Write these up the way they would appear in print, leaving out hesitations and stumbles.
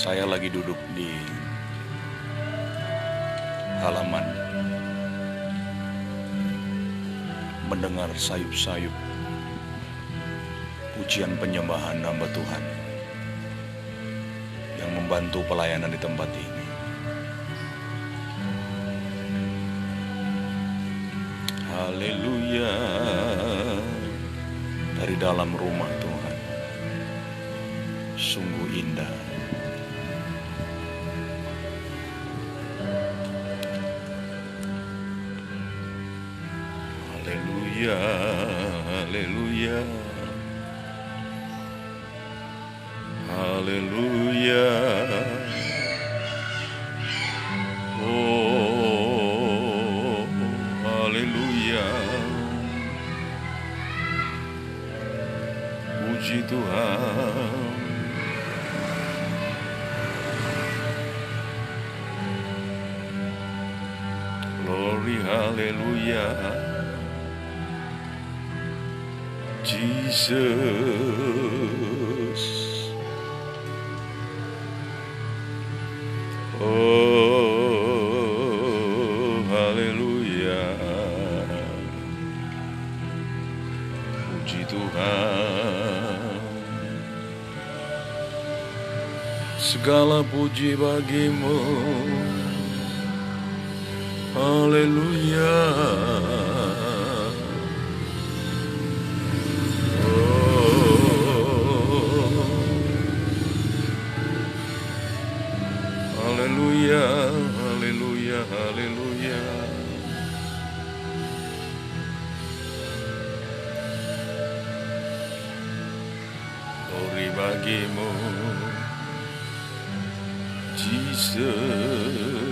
Saya lagi duduk di halaman, mendengar sayup-sayup pujian penyembahan hamba Tuhan yang membantu pelayanan di tempat ini. Haleluya. Dari dalam rumah Tuhan, sungguh indah. Haleluya, haleluya, haleluya. Oh, haleluya. Puji Tuhan. Glory, haleluya. Jesus. Oh, haleluya. Puji Tuhan. Segala puji bagimu. Haleluya. Haleluya, haleluya, haleluya. Glory bagimu, Jesus.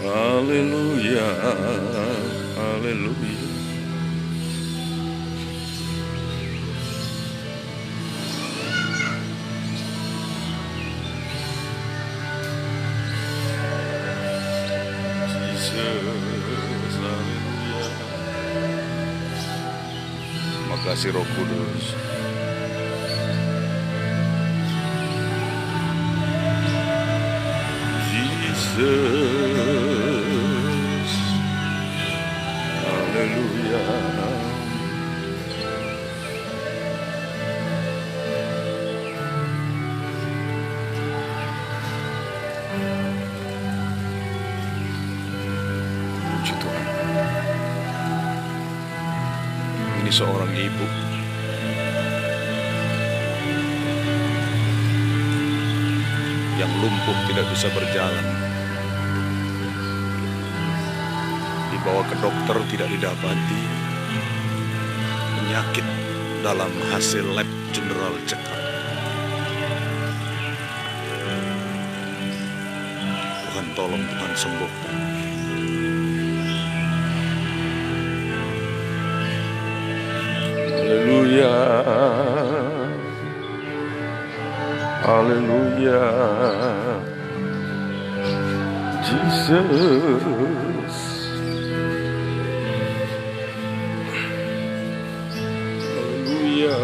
Haleluya, haleluya. Jesus, haleluya. Terima kasih Roh Kudus. Jesus, haleluya. Puji Tuhan. Ini seorang ibu yang lumpuh, tidak bisa berjalan. Dibawa ke dokter, tidak didapati penyakit dalam hasil lab general check up. Tuhan tolong, Tuhan sembuhkan. Haleluya, haleluya. Jesus. Haleluya.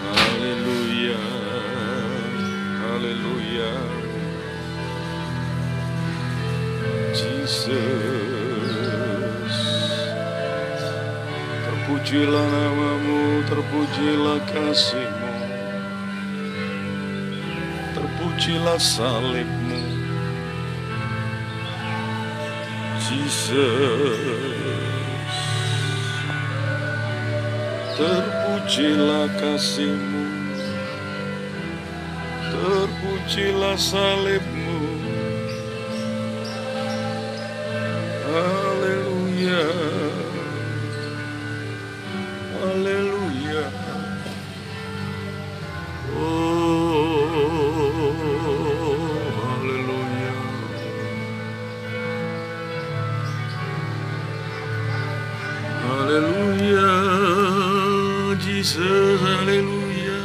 Haleluya. Haleluya. Jesus. Terpujilah namamu, terpujilah kasihmu, terpujilah salibmu, Jesus. Terpujilah kasihmu, terpujilah salibmu. Haleluya, haleluya. Oh, haleluya. Haleluya, Jesus, haleluya.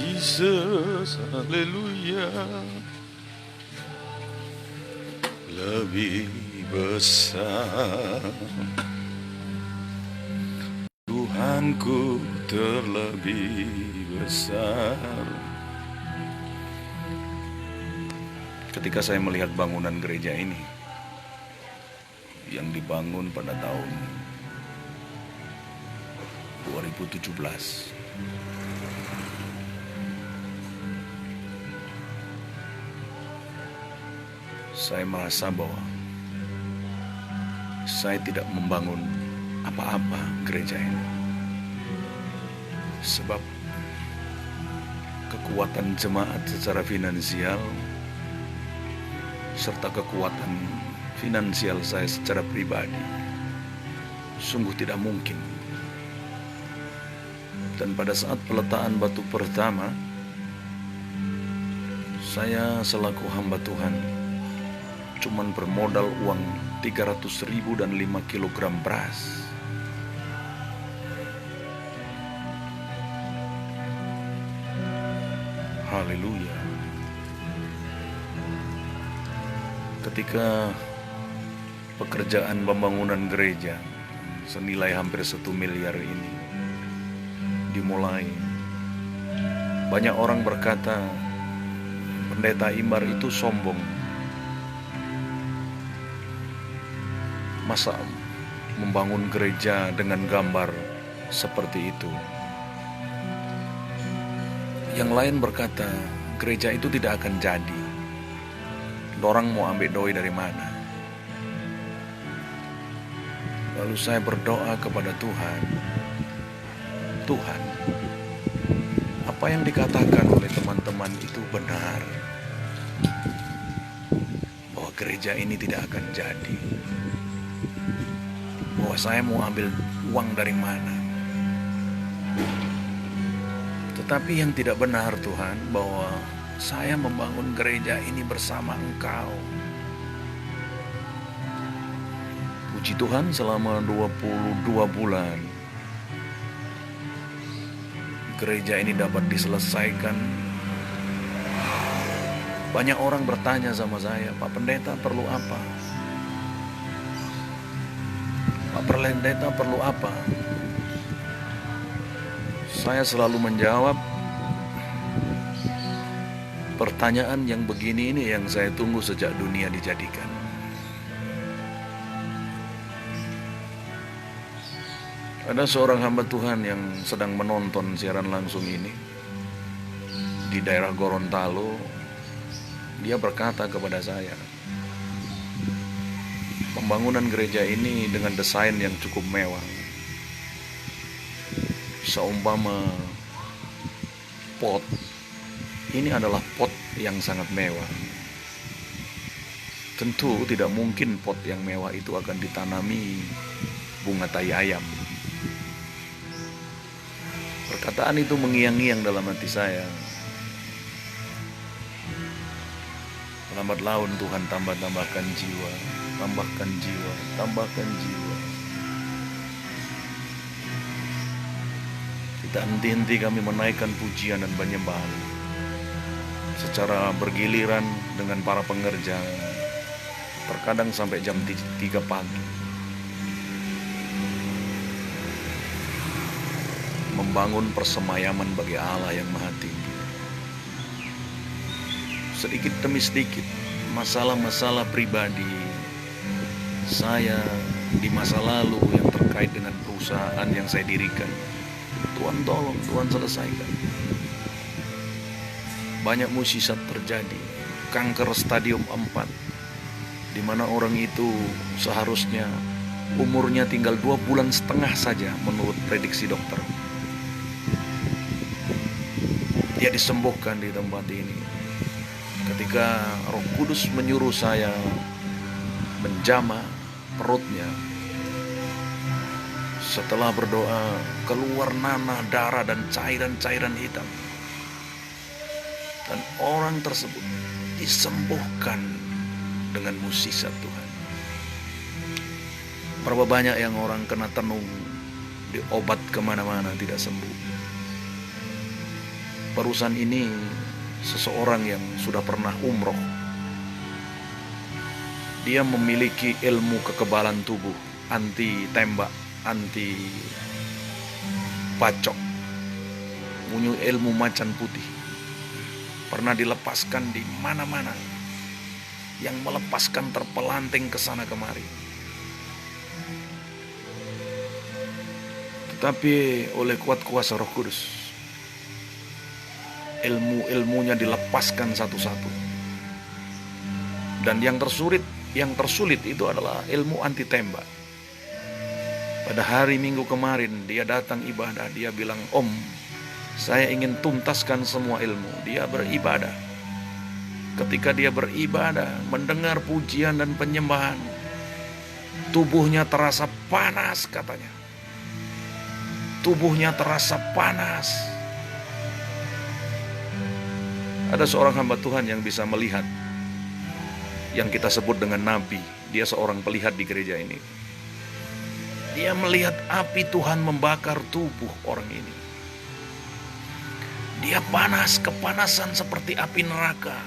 Jesus, haleluya. Lebih besar Tuhanku, terlebih besar. Ketika saya melihat bangunan gereja ini yang dibangun pada tahun 2017, saya merasa bahwa saya tidak membangun apa-apa gereja ini, sebab kekuatan jemaat secara finansial serta kekuatan finansial saya secara pribadi sungguh tidak mungkin. Dan pada saat peletakan batu pertama, saya selaku hamba Tuhan cuman bermodal uang 300.000 dan 5 kilogram beras. Haleluya. Ketika pekerjaan pembangunan gereja senilai hampir 1 miliar ini dimulai, banyak orang berkata Pendeta Imar itu sombong. Masa membangun gereja dengan gambar seperti itu? Yang lain berkata gereja itu tidak akan jadi. Orang mau ambil doi dari mana? Lalu saya berdoa kepada Tuhan. Tuhan, apa yang dikatakan oleh teman-teman itu benar, bahwa gereja ini tidak akan jadi, bahwa saya mau ambil uang dari mana. Tetapi yang tidak benar Tuhan, bahwa saya membangun gereja ini bersama Engkau. Puji Tuhan, selama 22 bulan gereja ini dapat diselesaikan. Banyak orang bertanya sama saya, Pak Pendeta perlu apa? Pak Pendeta perlu apa? Saya selalu menjawab, pertanyaan yang begini ini yang saya tunggu sejak dunia dijadikan. Ada seorang hamba Tuhan yang sedang menonton siaran langsung ini di daerah Gorontalo. Dia berkata kepada saya, pembangunan gereja ini dengan desain yang cukup mewah, seumpama pot, ini adalah pot yang sangat mewah. Tentu tidak mungkin pot yang mewah itu akan ditanami bunga tai ayam. Perkataan itu mengiang-ngiang dalam hati saya. Lambat laun Tuhan tambahkan jiwa, tambahkan jiwa, tambahkan jiwa. Tidak henti-henti kami menaikkan pujian dan penyembahan secara bergiliran dengan para pengerja, terkadang sampai jam 3 pagi, membangun persemayaman bagi Allah yang Maha Tinggi. Sedikit demi sedikit, masalah-masalah pribadi saya di masa lalu yang terkait dengan perusahaan yang saya dirikan, Tuhan tolong, Tuhan selesaikan. Banyak mukjizat terjadi. Kanker stadium 4, di mana orang itu seharusnya umurnya tinggal 2,5 bulan saja menurut prediksi dokter. Dia disembuhkan di tempat ini. Ketika Roh Kudus menyuruh saya menjamah perutnya, setelah berdoa keluar nanah, darah dan cairan-cairan hitam, dan orang tersebut disembuhkan dengan mukjizat Tuhan. Berapa banyak yang orang kena tenung, diobat kemana-mana tidak sembuh. Barusan ini seseorang yang sudah pernah umroh. Dia memiliki ilmu kekebalan tubuh, anti tembak, anti bacok, punya ilmu macan putih. Pernah dilepaskan di mana-mana, yang melepaskan terpelanting ke sana kemari. Tetapi oleh kuat kuasa Roh Kudus, ilmu-ilmunya dilepaskan satu-satu. Dan yang tersulit itu adalah ilmu anti tembak. Pada hari Minggu kemarin dia datang ibadah, dia bilang, "Om, saya ingin tuntaskan semua ilmu." Dia beribadah. Ketika dia beribadah, mendengar pujian dan penyembahan, tubuhnya terasa panas katanya. Tubuhnya terasa panas. Ada seorang hamba Tuhan yang bisa melihat, yang kita sebut dengan nabi. Dia seorang pelihat di gereja ini. Dia melihat api Tuhan membakar tubuh orang ini. Dia panas, kepanasan seperti api neraka.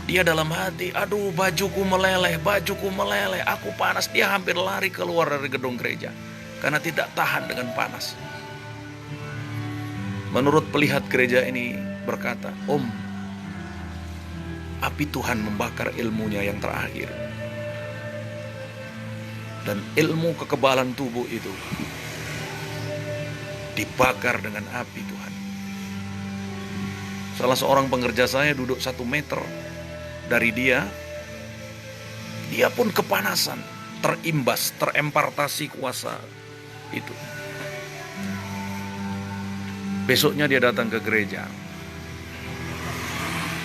Dia dalam hati, aduh bajuku meleleh, aku panas. Dia hampir lari keluar dari gedung gereja karena tidak tahan dengan panas. Menurut pelihat gereja ini berkata, "Om, api Tuhan membakar ilmunya yang terakhir." Dan ilmu kekebalan tubuh itu dibakar dengan api Tuhan. Salah seorang pengerja saya duduk 1 meter dari dia. Dia pun kepanasan, terimbas, terempartasi kuasa itu. Besoknya dia datang ke gereja.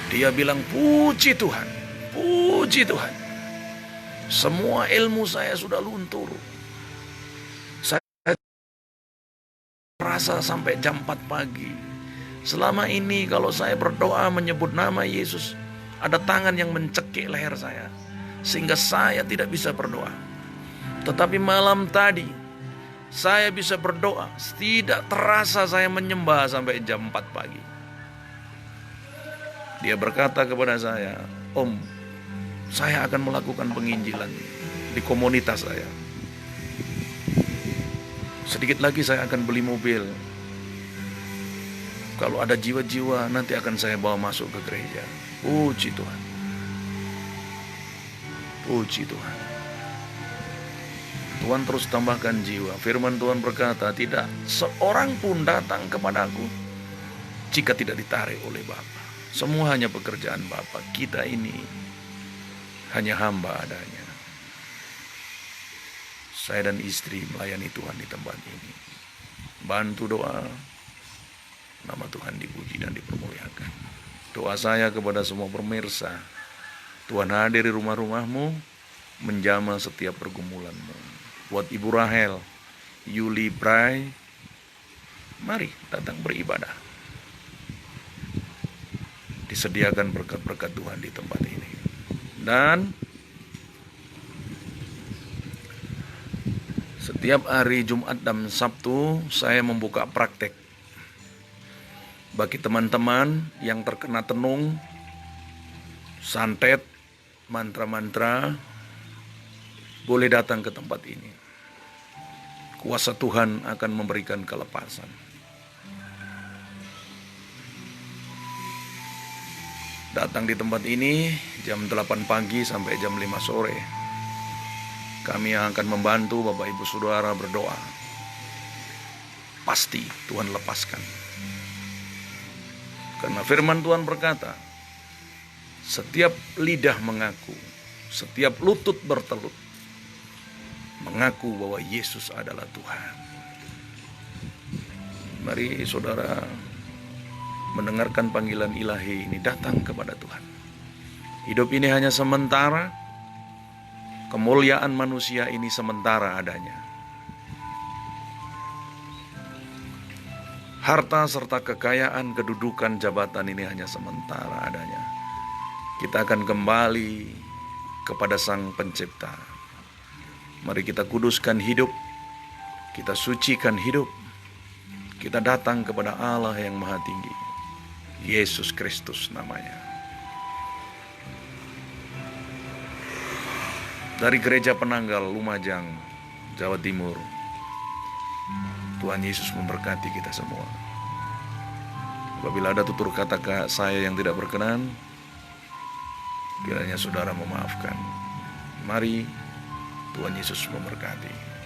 Dia bilang, puji Tuhan, puji Tuhan. Semua ilmu saya sudah luntur. Saya rasa sampai jam 4 pagi. Selama ini kalau saya berdoa menyebut nama Yesus, ada tangan yang mencekik leher saya, sehingga saya tidak bisa berdoa. Tetapi malam tadi, saya bisa berdoa, tidak terasa saya menyembah sampai jam 4 pagi. Dia berkata kepada saya, "Om, saya akan melakukan penginjilan di komunitas saya. Sedikit lagi saya akan beli mobil. Kalau ada jiwa-jiwa nanti akan saya bawa masuk ke gereja." Puji Tuhan. Puji Tuhan. Tuhan terus tambahkan jiwa. Firman Tuhan berkata, tidak seorang pun datang kepadaku jika tidak ditarik oleh Bapa. Semua hanya pekerjaan Bapa. Kita ini hanya hamba adanya. Saya dan istri melayani Tuhan di tempat ini. Bantu doa, nama Tuhan dipuji dan dipermuliakan. Doa saya kepada semua pemirsa, Tuhan hadir di rumah-rumahmu, menjamah setiap pergumulanmu. Buat Ibu Rahel, Yuli Bray, mari datang beribadah. Disediakan berkat-berkat Tuhan di tempat ini. Dan setiap hari Jumat dan Sabtu saya membuka praktek. Bagi teman-teman yang terkena tenung, santet, mantra-mantra, boleh datang ke tempat ini. Kuasa Tuhan akan memberikan kelepasan. Datang di tempat ini jam 8 pagi sampai jam 5 sore. Kami akan membantu Bapak Ibu Saudara berdoa. Pasti Tuhan lepaskan. Karena firman Tuhan berkata, setiap lidah mengaku, setiap lutut bertelut, mengaku bahwa Yesus adalah Tuhan. Mari saudara mendengarkan panggilan ilahi ini, datang kepada Tuhan. Hidup ini hanya sementara, kemuliaan manusia ini sementara adanya. Harta serta kekayaan, kedudukan, jabatan ini hanya sementara adanya. Kita akan kembali kepada Sang Pencipta. Mari kita kuduskan hidup, kita sucikan hidup, Kita datang kepada Allah yang Maha Tinggi, Yesus Kristus namanya. Dari Gereja Penanggal, Lumajang, Jawa Timur, Tuhan Yesus memberkati kita semua. Apabila ada tutur kata saya yang tidak berkenan, kiranya saudara memaafkan. Mari, Tuhan Yesus memberkati.